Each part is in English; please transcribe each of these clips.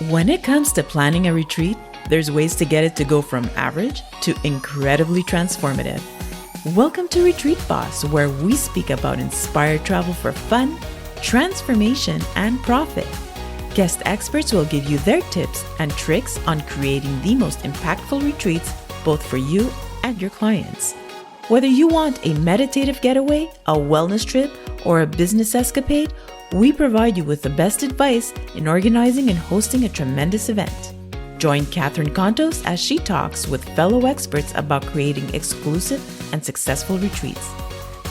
When it comes to planning a retreat, there's ways to get it to go from average to incredibly transformative. Welcome to Retreat Boss, where we speak about inspired travel for fun, transformation, and profit. Guest experts will give you their tips and tricks on creating the most impactful retreats, both for you and your clients. Whether you want a meditative getaway, a wellness trip, or a business escapade, we provide you with the best advice in organizing and hosting a tremendous event. Join Catherine Kontos as she talks with fellow experts about creating exclusive and successful retreats.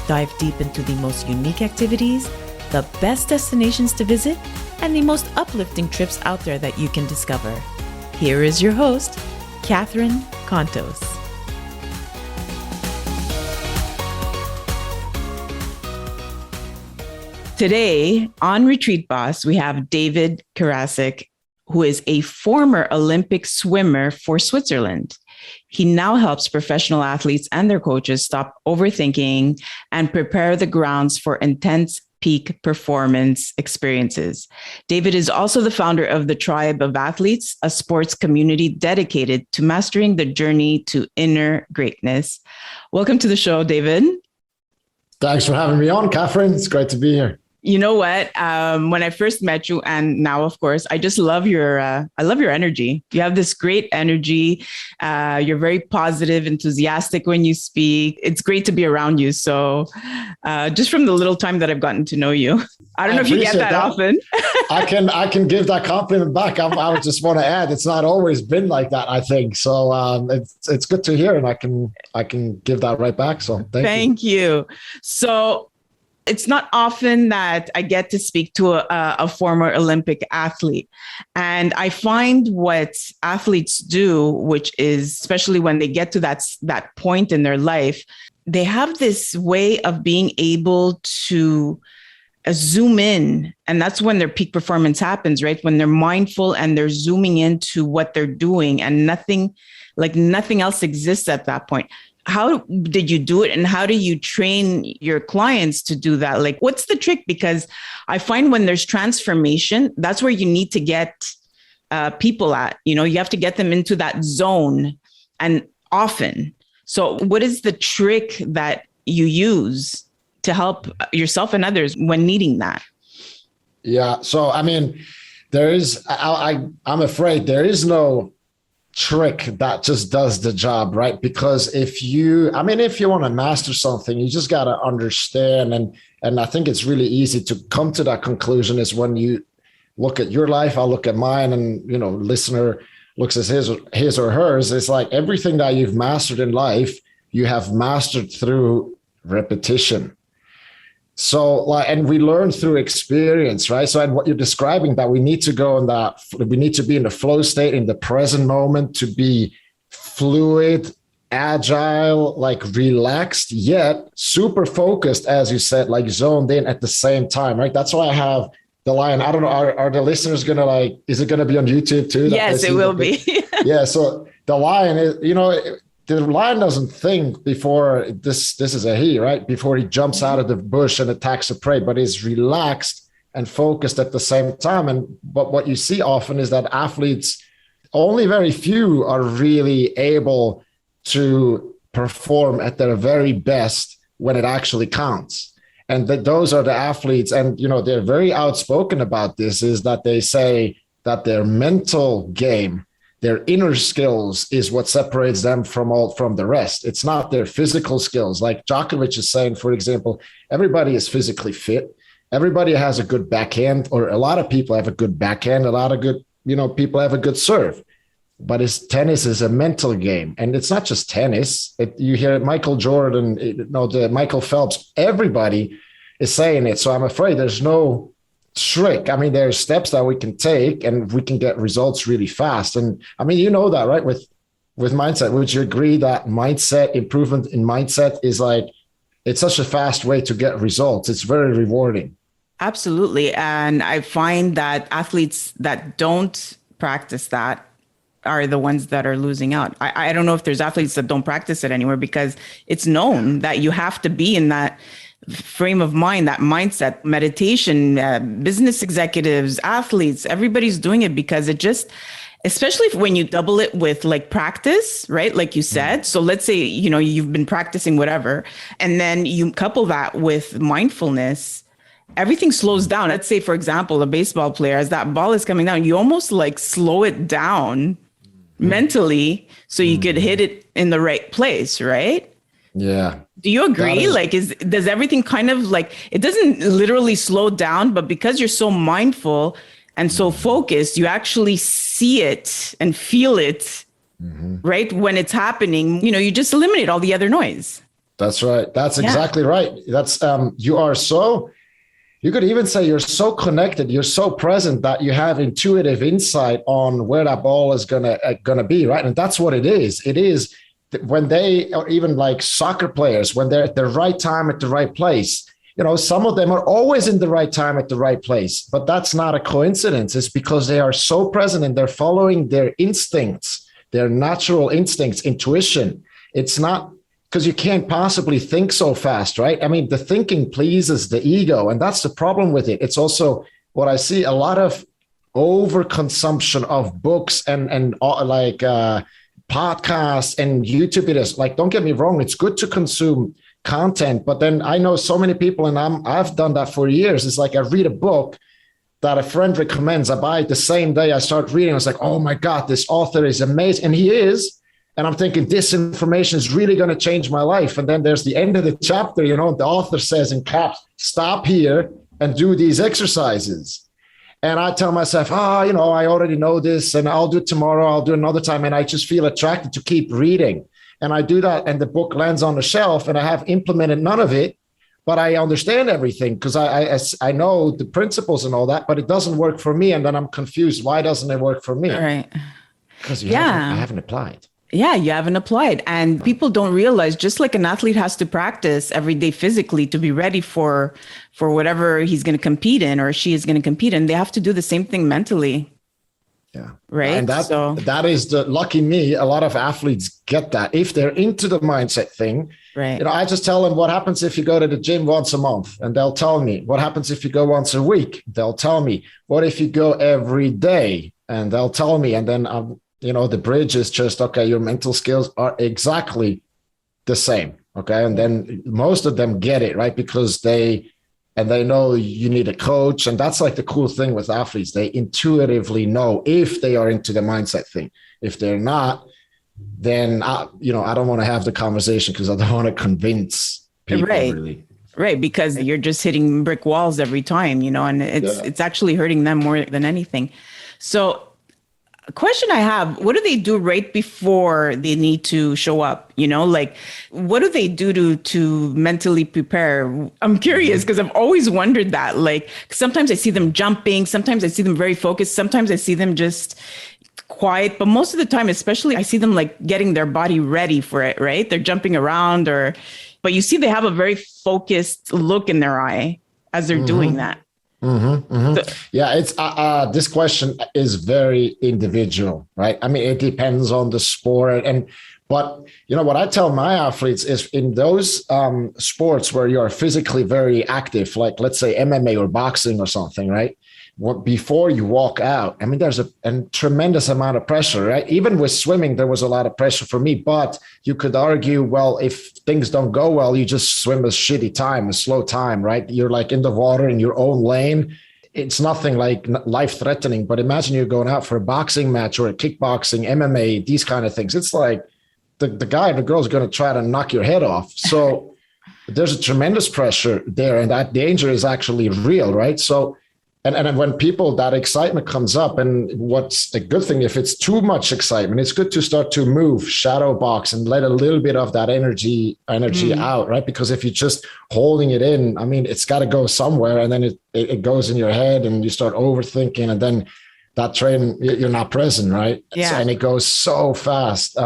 Dive deep into the most unique activities, the best destinations to visit, and the most uplifting trips out there that you can discover. Here is your host, Catherine Kontos. Today on Retreat Boss, we have David Karasek, who is a former Olympic swimmer for Switzerland. He now helps professional athletes and their coaches stop overthinking and prepare the grounds for intense peak performance experiences. David is also the founder of the Tribe of Athletes, a sports community dedicated to mastering the journey to inner greatness. Welcome to the show, David. Thanks for having me on, Catherine. It's great to be here. You know what? When I first met you, and now, of course, I just love I love your energy. You have this great energy. You're very positive, enthusiastic when you speak. It's great to be around you. So just from the little time that I've gotten to know you, I don't know if you get that often. I can give that compliment back. I would just want to add, it's not always been like that, I think. So it's good to hear, and I can give that right back. So thank you. So it's not often that I get to speak to a former Olympic athlete. And I find what athletes do, which is, especially when they get to that point in their life, they have this way of being able to zoom in. And that's when their peak performance happens, right? When they're mindful and they're zooming into what they're doing and nothing else exists at that point. How did you do it, and how do you train your clients to do that? Like, what's the trick? Because I find when there's transformation, that's where you need to get people at. You have to get them into that zone, and often. So what is the trick that you use to help yourself and others when needing that? Yeah. So, I mean, I'm afraid there is no trick that just does the job, right? Because if you want to master something, you just got to understand. And I think it's really easy to come to that conclusion is when you look at your life, I'll look at mine, and, listener looks at his or hers. It's like everything that you've mastered in life, you have mastered through repetition. So, and we learn through experience, right? So, and what you're describing, that we need to we need to be in the flow state, in the present moment, to be fluid, agile, like relaxed, yet super focused, as you said, like zoned in at the same time, right? That's why I have the lion. I don't know, are the listeners going to is it going to be on YouTube too? Yes, it will be. Yeah. So the lion is, the lion doesn't think before this is a he, right? Before he jumps out of the bush and attacks a prey, but is relaxed and focused at the same time. But what you see often is that athletes, only very few are really able to perform at their very best when it actually counts. And those are the athletes. And, they're very outspoken about this, is that they say that their mental game, their inner skills, is what separates them from the rest. It's not their physical skills. Like Djokovic is saying, for example, everybody is physically fit. Everybody has a good backhand, or a lot of people have a good backhand. A lot of good, people have a good serve. But tennis is a mental game. And it's not just tennis. You hear Michael Jordan, Michael Phelps, everybody is saying it. So I'm afraid there's no trick. I mean, there are steps that we can take, and we can get results really fast. And I mean, that, right? With mindset, would you agree that improvement in mindset is it's such a fast way to get results? It's very rewarding. Absolutely. And I find that athletes that don't practice that are the ones that are losing out. I don't know if there's athletes that don't practice it anywhere, because it's known that you have to be in that frame of mind, that mindset, meditation, business executives, athletes, everybody's doing it because it just, especially when you double it with like practice, right? Like you said. So let's say, you've been practicing whatever, and then you couple that with mindfulness, everything slows down. Let's say, for example, a baseball player, as that ball is coming down, you almost like slow it down mentally so you could hit it in the right place, right? Yeah. Do you agree? Does everything kind of like, it doesn't literally slow down, but because you're so mindful and so focused, you actually see it and feel it, right? When it's happening, you just eliminate all the other noise. That's right. That's exactly right. That's, you could even say you're so connected, you're so present that you have intuitive insight on where that ball is gonna be, right? And that's what it is. It is when they, or even like soccer players, when they're at the right time at the right place. Some of them are always in the right time at the right place, but that's not a coincidence. It's because they are so present and they're following their instincts, their natural instincts, intuition. It's not because you can't possibly think so fast, right? I mean, the thinking pleases the ego, and that's the problem with it. It's also what I see, a lot of overconsumption of books and podcasts and YouTube videos. Like, don't get me wrong, it's good to consume content, but then I know so many people, and I've done that for years. It's like I read a book that a friend recommends, I buy it the same day I start reading. I was like, oh my God, this author is amazing. And he is. And I'm thinking this information is really going to change my life. And then there's the end of the chapter, the author says in caps, stop here and do these exercises. And I tell myself, I already know this and I'll do it tomorrow. I'll do it another time. And I just feel attracted to keep reading. And I do that. And the book lands on the shelf and I have implemented none of it, but I understand everything because I know the principles and all that, but it doesn't work for me. And then I'm confused. Why doesn't it work for me? All right. Because I haven't applied. Yeah, you haven't applied. And people don't realize, just like an athlete has to practice every day physically to be ready for whatever he's going to compete in or she is going to compete in, they have to do the same thing mentally. Yeah. Right. And that is the lucky me. A lot of athletes get that if they're into the mindset thing. Right. I just tell them what happens if you go to the gym once a month, and they'll tell me. What happens if you go once a week? They'll tell me. What if you go every day? And they'll tell me. And then the bridge is just, okay, your mental skills are exactly the same. Okay. And then most of them get it, right? Because they know you need a coach. And that's like the cool thing with athletes. They intuitively know if they are into the mindset thing. If they're not, then I don't want to have the conversation because I don't want to convince people really. Right. Because you're just hitting brick walls every time, and it's actually hurting them more than anything. So, a question I have, what do they do right before they need to show up? What do they do to mentally prepare? I'm curious because I've always wondered that. Like, sometimes I see them jumping, sometimes I see them very focused, sometimes I see them just quiet, but most of the time, especially, I see them like getting their body ready for it, right? They're jumping around but you see they have a very focused look in their eye as they're doing that. So, yeah, it's this question is very individual, right? I mean, it depends on the sport, but what I tell my athletes is in those sports where you are physically very active, like let's say MMA or boxing or something, right? Before you walk out, I mean, there's a tremendous amount of pressure, right? Even with swimming, there was a lot of pressure for me, but you could argue, well, if things don't go well, you just swim a shitty time, a slow time, right? You're like in the water in your own lane. It's nothing like life-threatening, but imagine you're going out for a boxing match or a kickboxing, MMA, these kind of things. It's like the guy or the girl is going to try to knock your head off. So there's a tremendous pressure there, and that danger is actually real, right? So And when that excitement comes up, and what's a good thing, if it's too much excitement, it's good to start to move, shadow box, and let a little bit of that energy out, right? Because if you're just holding it in, I mean, it's got to go somewhere, and then it goes in your head, and you start overthinking, and then that train, you're not present, right? Yeah. And it goes so fast.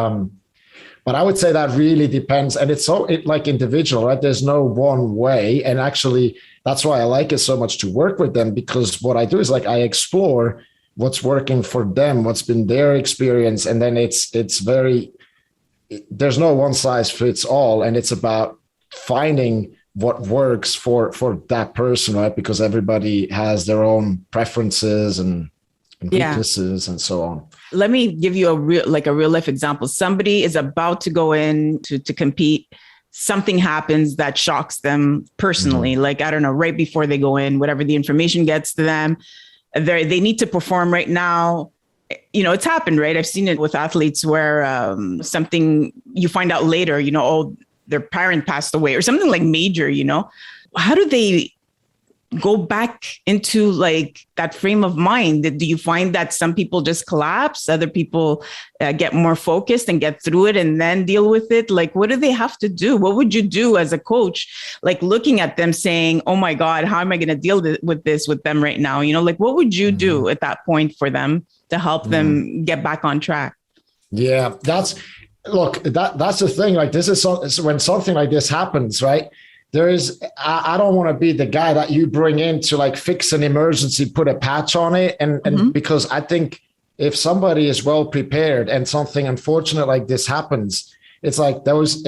But I would say that really depends, and it's like individual, right? There's no one way, and actually, that's why I like it so much to work with them, because what I do is like I explore what's working for them, what's been their experience. And then there's no one size fits all. And it's about finding what works for that person, right? Because everybody has their own preferences and weaknesses and so on. Let me give you a real life example. Somebody is about to go in to compete. Something happens that shocks them personally. Like, I don't know, right before they go in, whatever the information gets to them, they need to perform right now. You know, it's happened, right? I've seen it with athletes where something you find out later, you know, oh, their parent passed away or something like major, you know. How do they go back into like that frame of mind? Do you find that some people just collapse, other people get more focused and get through it and then deal with it? Like, what do they have to do? What would you do as a coach, like looking at them saying, oh my God, how am I going to deal with this with them right now? You know, like, what would you do at that point for them to help them get back on track? Yeah, that's the thing. Like, this is when something like this happens, right? I don't want to be the guy that you bring in to like fix an emergency, put a patch on it. And because I think if somebody is well prepared and something unfortunate like this happens, it's like those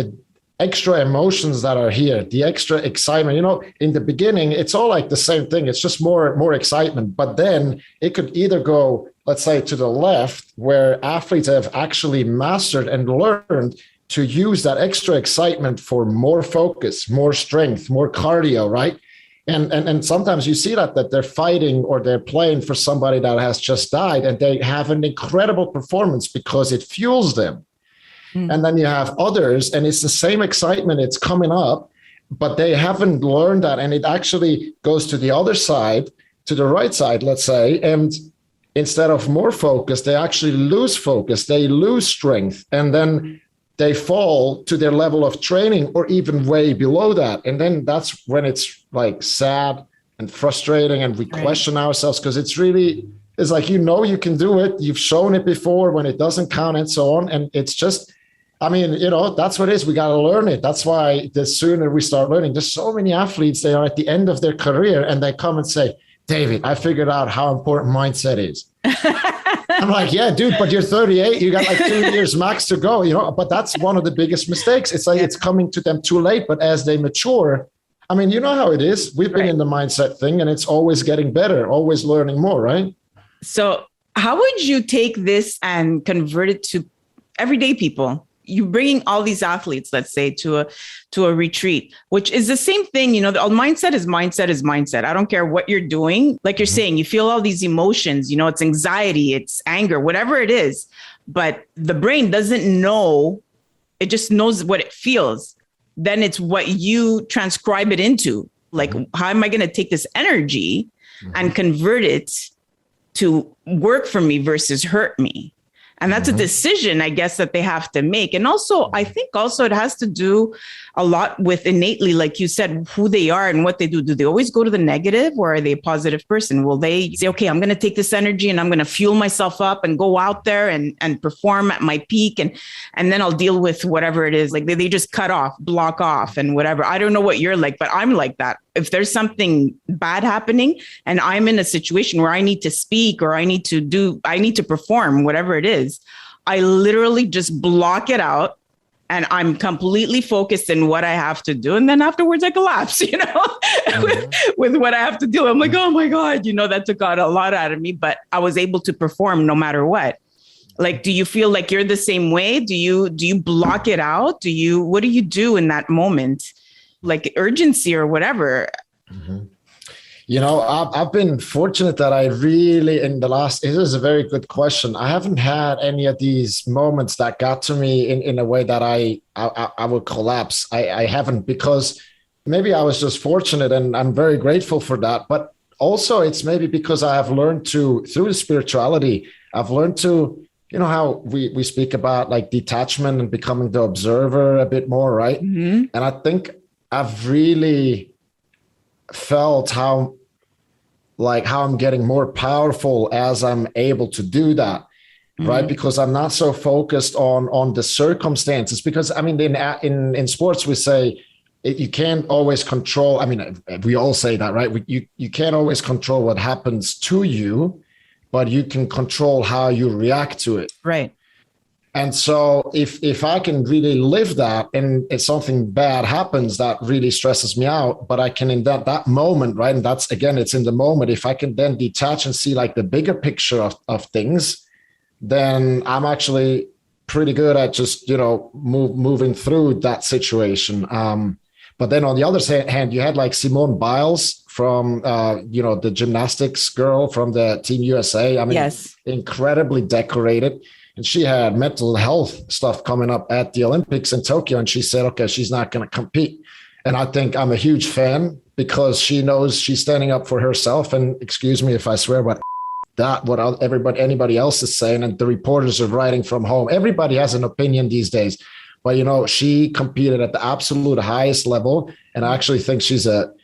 extra emotions that are here, the extra excitement, you know, in the beginning, it's all like the same thing. It's just more excitement. But then it could either go, let's say, to the left, where athletes have actually mastered and learned to use that extra excitement for more focus, more strength, more cardio, right? And sometimes you see that they're fighting or they're playing for somebody that has just died, and they have an incredible performance because it fuels them. And then you have others, and it's the same excitement, it's coming up, but they haven't learned that, and it actually goes to the other side, to the right side, let's say, and instead of more focus, they actually lose focus, they lose strength, and then they fall to their level of training or even way below that. And then that's when it's like sad and frustrating, and we question ourselves, because it's like, you know, you can do it. You've shown it before when it doesn't count and so on. And it's just, I mean, you know, that's what it is. We got to learn it. That's why the sooner we start learning, there's so many athletes, they are at the end of their career and they come and say, David, I figured out how important mindset is. I'm like, yeah, dude, but you're 38. You got like 2 years max to go, you know, but that's one of the biggest mistakes. It's like, it's coming to them too late. But as they mature, I mean, you know how it is. We've been in the mindset thing, and it's always getting better, always learning more, right? So how would you take this and convert it to everyday people? You're bringing all these athletes, let's say, to a retreat, which is the same thing. You know, the mindset is mindset. I don't care what you're doing. Like you're saying, you feel all these emotions, you know, it's anxiety, it's anger, whatever it is. But the brain doesn't know. It just knows what it feels. Then it's what you transcribe it into. Like, how am I going to take this energy and convert it to work for me versus hurt me? And that's a decision, I guess, that they have to make. And also, I think also it has to do a lot with innately, like you said, who they are and what they do. Do they always go to the negative, or are they a positive person? Will they say, okay, I'm going to take this energy and I'm going to fuel myself up and go out there and perform at my peak, and then I'll deal with whatever it is. Like they just cut off, block off and whatever. I don't know what you're like, but I'm like that. If there's something bad happening and I'm in a situation where I need to speak or I need to perform, whatever it is, I literally just block it out. And I'm completely focused in what I have to do. And then afterwards I collapse, you know, with what I have to do. I'm like, oh my God, you know, that took out a lot out of me, but I was able to perform no matter what. Like, do you feel like you're the same way? Do you block it out? What do you do in that moment? Like urgency or whatever? You know, I've been fortunate that I really, it is a very good question. I haven't had any of these moments that got to me in a way that I would collapse. I haven't, because maybe I was just fortunate, and I'm very grateful for that. But also it's maybe because I have learned through the spirituality, I've learned to, you know, how we speak about like detachment and becoming the observer a bit more, right? And I think I've really felt how I'm getting more powerful as I'm able to do that, right? Because I'm not so focused on the circumstances. Because I mean, in sports we say you can't always control. I mean, we all say that, right? You can't always control what happens to you, but you can control how you react to it. Right. And so if I can really live that, and if something bad happens that really stresses me out, but I can in that moment, right? And that's, again, it's in the moment. If I can then detach and see like the bigger picture of things, then I'm actually pretty good at just, moving through that situation. But then on the other hand, you had like Simone Biles from, the gymnastics girl from the Team USA. I mean, yes. Incredibly decorated. And she had mental health stuff coming up at the Olympics in Tokyo. And she said, okay, she's not going to compete. And I think I'm a huge fan because she knows she's standing up for herself. And excuse me if I swear, but anybody else is saying, and the reporters are writing from home. Everybody has an opinion these days. But, she competed at the absolute highest level. And I actually think so,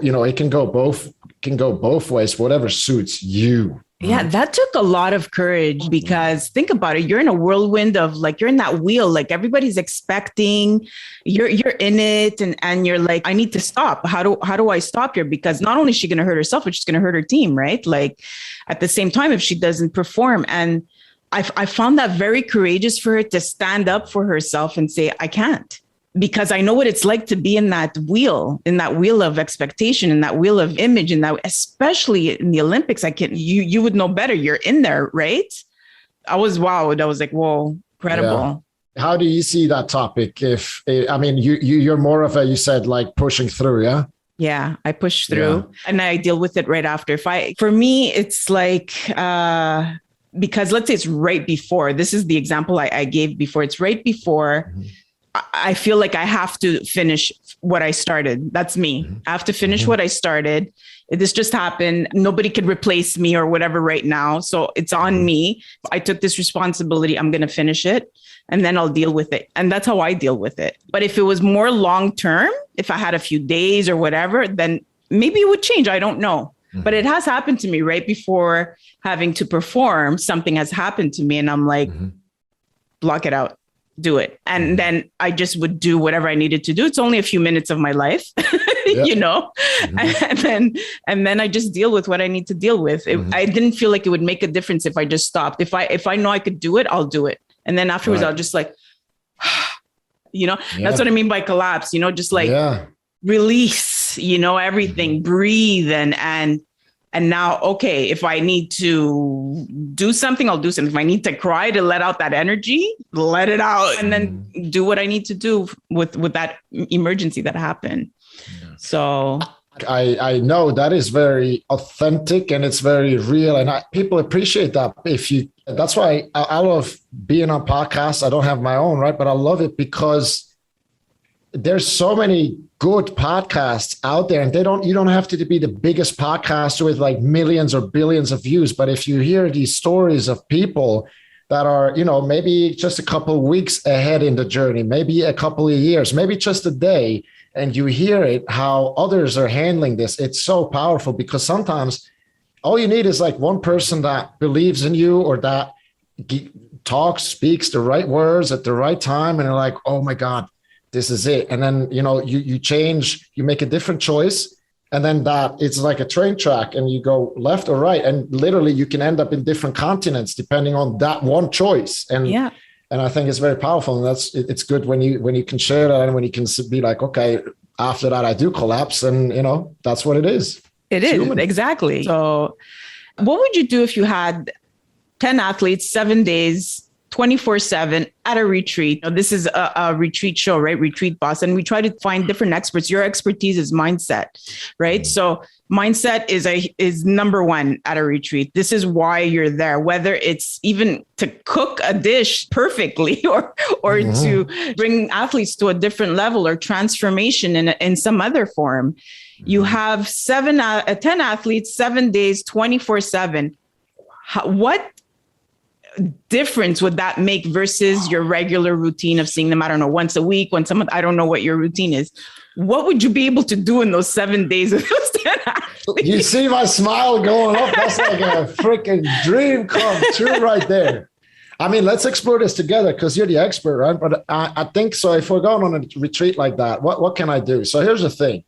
it can go both ways, whatever suits you. Yeah, that took a lot of courage because think about it. You're in a whirlwind of like, you're in that wheel, like everybody's expecting, you're in it and you're like, I need to stop. How do I stop here? Because not only is she going to hurt herself, but she's going to hurt her team, right? Like at the same time, if she doesn't perform. And I found that very courageous for her to stand up for herself and say, I can't. Because I know what it's like to be in that wheel of expectation, in that wheel of image, and that especially in the Olympics, you would know better. You're in there, right? I was wowed. I was like, whoa, incredible. Yeah. How do you see that topic? You're more of you said like pushing through, yeah? Yeah, I push through and I deal with it right after. For me, it's like, because let's say it's right before, this is the example I gave before. It's right before. Mm-hmm. I feel like I have to finish what I started. That's me. I have to finish what I started. This just happened. Nobody could replace me or whatever right now. So it's on me. I took this responsibility. I'm going to finish it and then I'll deal with it. And that's how I deal with it. But if it was more long term, if I had a few days or whatever, then maybe it would change. I don't know. But it has happened to me right before having to perform. Something has happened to me and I'm like, block it out. Do it. And then I just would do whatever I needed to do. It's only a few minutes of my life, and then I just deal with what I need to deal with. I didn't feel like it would make a difference if I just stopped. If I know I could do it, I'll do it. And then afterwards, I'll just like, that's what I mean by collapse, just like release, everything, breathe and now, okay, if I need to do something, I'll do something. If I need to cry to let out that energy, let it out and then do what I need to do with that emergency that happened. Yeah. So I know that is very authentic and it's very real. And people appreciate that. That's why I love being on podcasts. I don't have my own, right? But I love it because there's so many good podcasts out there and you don't have to be the biggest podcaster with like millions or billions of views. But if you hear these stories of people that are, maybe just a couple of weeks ahead in the journey, maybe a couple of years, maybe just a day, and you hear it, how others are handling this, it's so powerful because sometimes all you need is like one person that believes in you or that speaks the right words at the right time. And they're like, oh my God, this is it. And then, you change, you make a different choice. And then it's like a train track and you go left or right. And literally you can end up in different continents depending on that one choice. And I think it's very powerful. And it's good when you can share that and when you can be like, okay, after that I do collapse and that's what it is. It's human. Exactly. So what would you do if you had 10 athletes, 7 days, 24/7 at a retreat? This is a retreat show, right? Retreat Boss. And we try to find different experts. Your expertise is mindset, right? So mindset is number one at a retreat. This is why you're there, whether it's even to cook a dish perfectly or to bring athletes to a different level or transformation in some other form. You have 10 athletes, 7 days, 24/7. What difference would that make versus your regular routine of seeing them, I don't know, once a week, once a month? I don't know what your routine is. What would you be able to do in those 7 days with those 10 athletes? You see my smile going up. That's like a freaking dream come true right there. I mean, let's explore this together because you're the expert, right? But I think so. If we're going on a retreat like that, what can I do? So here's the thing.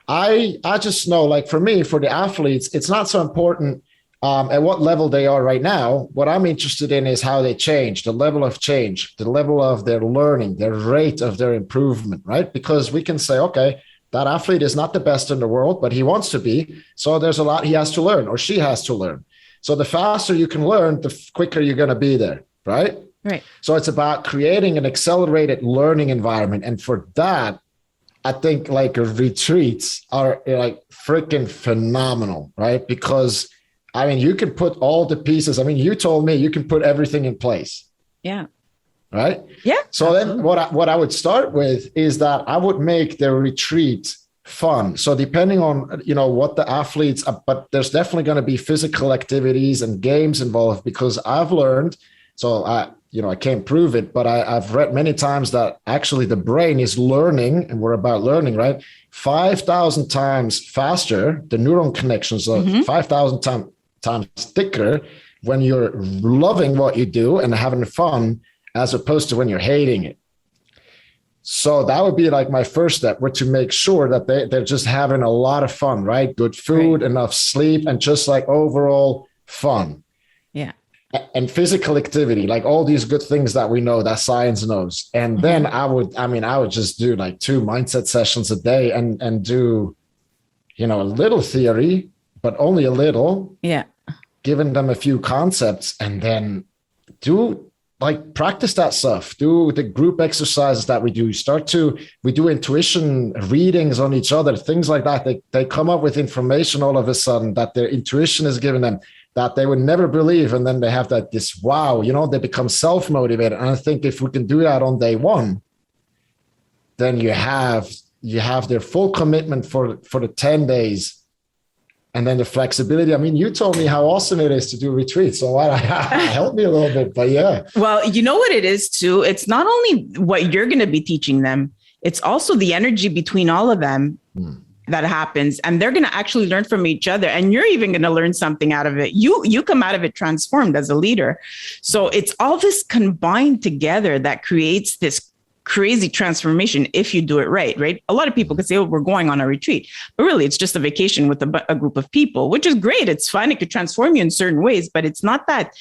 I just know, like for me, for the athletes, it's not so important At what level they are right now. What I'm interested in is how they change, the level of change, the level of their learning, their rate of their improvement, right? Because we can say, okay, that athlete is not the best in the world, but he wants to be. So there's a lot he has to learn or she has to learn. So the faster you can learn, the quicker you're going to be there, right? Right. So it's about creating an accelerated learning environment. And for that, I think like retreats are like freaking phenomenal, right? Because I mean, you can put all the pieces. I mean, you told me you can put everything in place. Yeah. Right? Yeah. So then what I would start with is that I would make the retreat fun. So depending on, what the athletes, but there's definitely going to be physical activities and games involved, because I've learned, so I can't prove it, but I've read many times that actually the brain is learning, and we're about learning, right? 5,000 times faster. The neuron connections are 5,000 times thicker when you're loving what you do and having fun, as opposed to when you're hating it. So that would be like my first step, were to make sure that they're just having a lot of fun, right? Good food, enough sleep, and just like overall fun. Yeah. And physical activity, like all these good things that we know, that science knows. And then I would just do like 2 mindset sessions a day and do, a little theory, but only a little. Yeah. Giving them a few concepts, and then practice that stuff. Do the group exercises that we do. We do intuition readings on each other, things like that. They come up with information all of a sudden that their intuition is giving them that they would never believe. And then they have this wow, they become self-motivated. And I think if we can do that on day one, then you have their full commitment for the 10 days. And then the flexibility. I mean, you told me how awesome it is to do retreats. So help me a little bit, but yeah. Well, you know what it is too? It's not only what you're going to be teaching them, it's also the energy between all of them that happens. And they're going to actually learn from each other. And you're even going to learn something out of it. You come out of it transformed as a leader. So it's all this combined together that creates this crazy transformation if you do it right? A lot of people could say, oh, we're going on a retreat, but really it's just a vacation with a group of people, which is great. It's fun. It could transform you in certain ways, but it's not that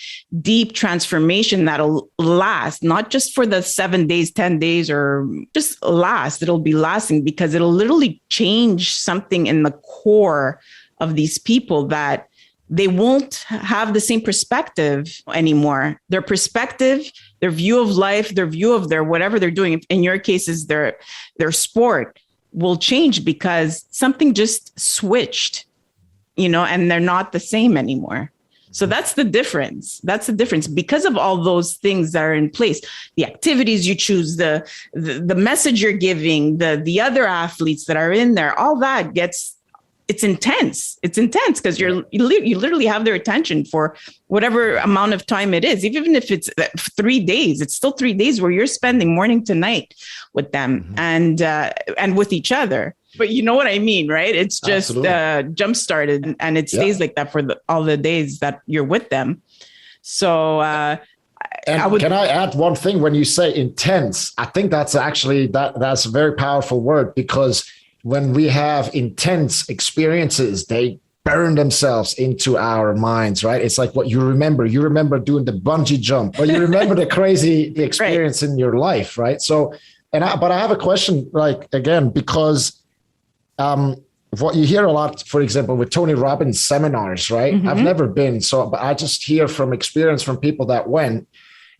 deep transformation that'll last, not just for the 7 days, 10 days, or just last. It'll be lasting because it'll literally change something in the core of these people that they won't have the same perspective anymore. Their perspective, their view of life, their view of their whatever they're doing, in your case is their sport, will change because something just switched, and they're not the same anymore. So that's the difference. That's the difference because of all those things that are in place. The activities you choose, the message you're giving, the other athletes that are in there, all that it's intense. It's intense because you literally have their attention for whatever amount of time it is. Even if it's 3 days, it's still 3 days where you're spending morning to night with them and with each other. But you know what I mean, right? It's just jump started, and it stays like that for all the days that you're with them. So, can I add one thing? When you say intense, I think that's actually that's a very powerful word, because when we have intense experiences, they burn themselves into our minds, right? It's like what you remember doing the bungee jump, or you remember the crazy experience in your life, right? So, but I have a question, like, again, because what you hear a lot, for example, with Tony Robbins seminars, right? I've never been, but I just hear from experience from people that went,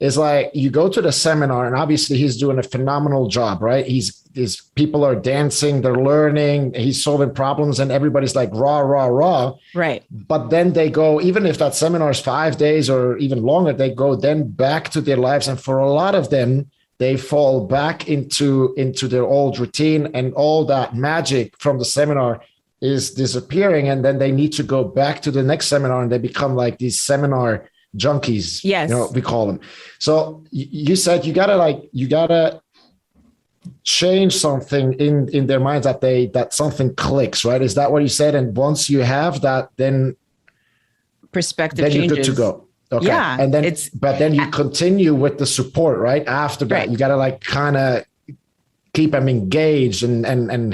is like, you go to the seminar and obviously he's doing a phenomenal job, right? His people are dancing, they're learning, he's solving problems, and everybody's like rah, rah, rah. Right. But then they go, even if that seminar is 5 days or even longer, they go then back to their lives. And for a lot of them, they fall back into their old routine, and all that magic from the seminar is disappearing. And then they need to go back to the next seminar, and they become like these seminar junkies. Yes. We call them. So you said you gotta change something in their minds that something clicks, right? Is that what you said? And once you have that, then perspective then changes. You're good to go. Okay. Yeah. And then then you continue with the support, right? After that, you gotta like kind of keep them engaged and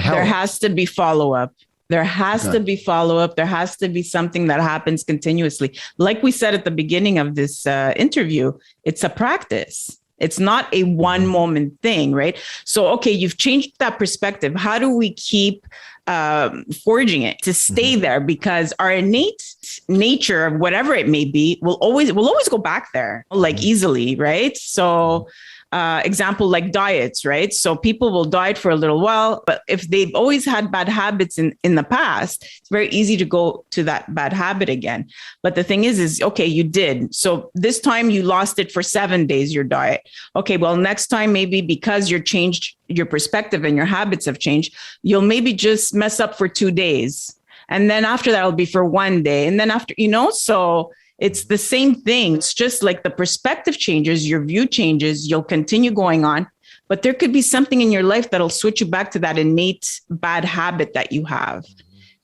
help. There has to be follow-up. There has to be follow-up. There has to be something that happens continuously. Like we said at the beginning of this interview, it's a practice. It's not a one moment thing, right? So, okay, you've changed that perspective. How do we keep forging it to stay there? Because our innate nature, whatever it may be, will always go back there, like easily, right? So, example like diets, right? So people will diet for a little while, but if they've always had bad habits in the past, it's very easy to go to that bad habit again. But the thing is okay, you did. So this time you lost it for 7 days, your diet. Okay, well, next time, maybe because you're changed, your perspective and your habits have changed, you'll maybe just mess up for 2 days. And then after that, it'll be for 1 day. And then after, so it's the same thing. It's just like the perspective changes, your view changes, you'll continue going on, but there could be something in your life that'll switch you back to that innate bad habit that you have.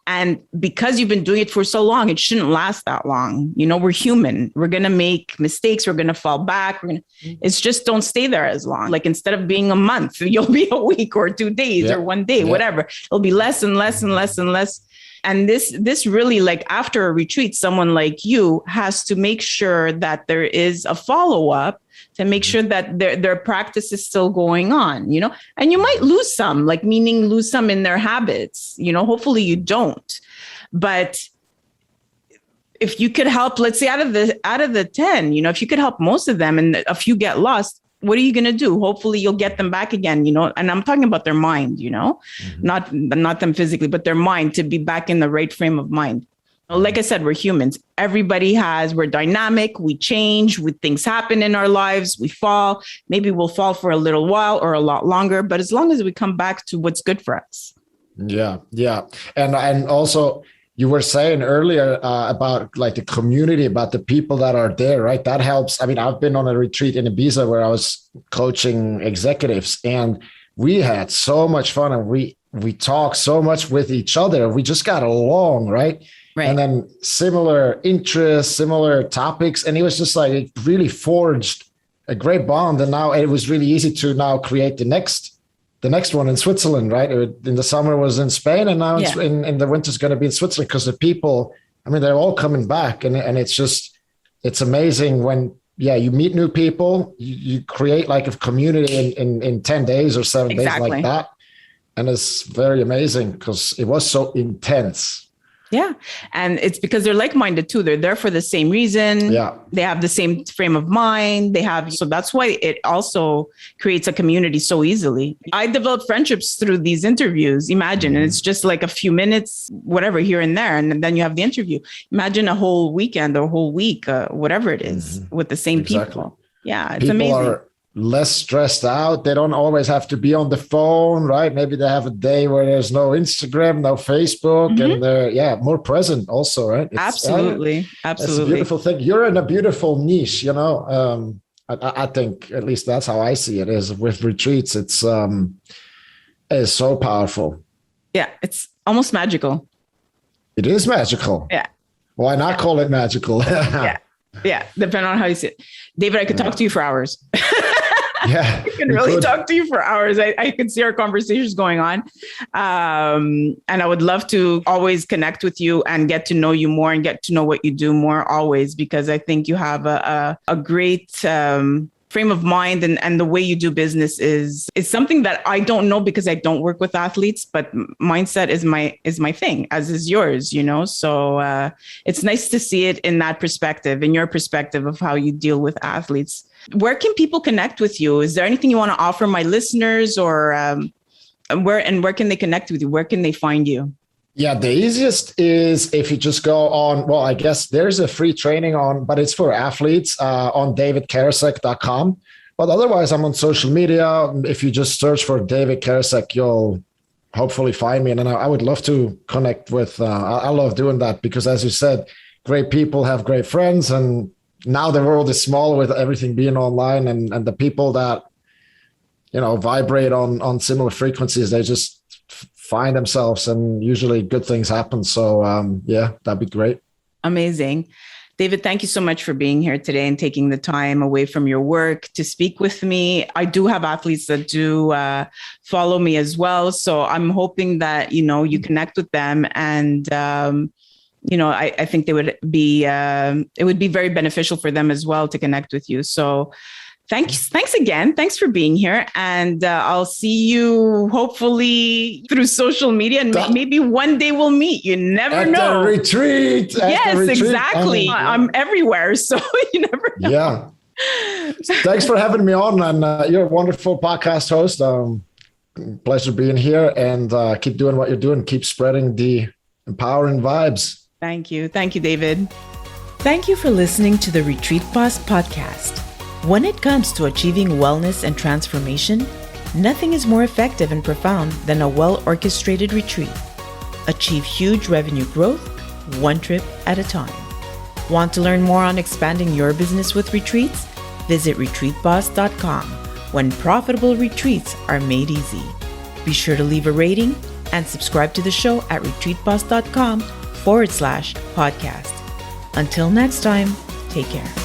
And because you've been doing it for so long, it shouldn't last that long. We're human. We're going to make mistakes. We're going to fall back. It's just don't stay there as long. Like instead of being a month, you'll be a week or 2 days or 1 day, whatever. It'll be less and less and less and less. And this really, like after a retreat, someone like you has to make sure that there is a follow-up to make sure that their practice is still going on, and you might lose some, like meaning lose some in their habits, hopefully you don't. But if you could help, let's say out of the 10, if you could help most of them and a few get lost, what are you going to do? Hopefully you'll get them back again, and I'm talking about their mind, not them physically, but their mind, to be back in the right frame of mind. Like I said, we're humans. We're dynamic. We change. Things happen in our lives. We fall. Maybe we'll fall for a little while or a lot longer, but as long as we come back to what's good for us. Yeah. Yeah. And also, you were saying earlier about like the community, about the people that are there, right? That helps. I mean, I've been on a retreat in Ibiza where I was coaching executives, and we had so much fun, and we talked so much with each other. We just got along, right? And then similar interests, similar topics. And it was just like, it really forged a great bond. And now it was really easy to now create the next one in Switzerland, right? In the summer was in Spain, and now in the winter is going to be in Switzerland, because the people, I mean, they're all coming back, and it's amazing when, you meet new people, you create like a community in 10 days or 7 days like that. And it's very amazing because it was so intense. Yeah. And it's because they're like-minded too. They're there for the same reason. Yeah. They have the same frame of mind. So that's why it also creates a community so easily. I developed friendships through these interviews. Imagine, and it's just like a few minutes, whatever, here and there. And then you have the interview. Imagine a whole weekend or a whole week, whatever it is, with the same people. Yeah. It's amazing. Are less stressed out. They don't always have to be on the phone, right? Maybe they have a day where there's no Instagram, no Facebook, and they're more present also, right? Absolutely. It's a beautiful thing. You're in a beautiful niche, I think at least that's how I see it, is with retreats. It's so powerful. Yeah, it's almost magical. It is magical. Yeah. Why not call it magical? Yeah, depending on how you see it. David, I could talk to you for hours. Yeah, I can really talk to you for hours. I could see our conversations going on. And I would love to always connect with you and get to know you more and get to know what you do more always, because I think you have a great frame of mind, and the way you do business is something that I don't know because I don't work with athletes, but mindset is my thing, as is yours, so it's nice to see it in that perspective, in your perspective of how you deal with athletes. Where can people connect with you? Is there anything you want to offer my listeners, or where can they connect with you? Where can they find you? Yeah, the easiest is if you just go on, well, I guess there's a free training but it's for athletes on davidkarasek.com. But otherwise, I'm on social media. If you just search for David Karasek, you'll hopefully find me. And I would love to connect with, I love doing that because, as you said, great people have great friends. And now the world is small with everything being online, and the people that, vibrate on similar frequencies, they just find themselves, and usually good things happen. So that'd be great. Amazing. David, thank you so much for being here today and taking the time away from your work to speak with me. I do have athletes that do follow me as well. So I'm hoping that, you connect with them and, I think it would be very beneficial for them as well to connect with you. So thanks again. Thanks for being here. And I'll see you hopefully through social media and maybe one day we'll meet. You never know. The retreat. Yes, exactly. I'm everywhere. So you never know. Yeah. Thanks for having me on. And you're a wonderful podcast host. Pleasure being here, and keep doing what you're doing. Keep spreading the empowering vibes. Thank you. Thank you, David. Thank you for listening to the Retreat Boss podcast. When it comes to achieving wellness and transformation, nothing is more effective and profound than a well-orchestrated retreat. Achieve huge revenue growth, one trip at a time. Want to learn more on expanding your business with retreats? Visit retreatboss.com, when profitable retreats are made easy. Be sure to leave a rating and subscribe to the show at retreatboss.com/podcast. Until next time, take care.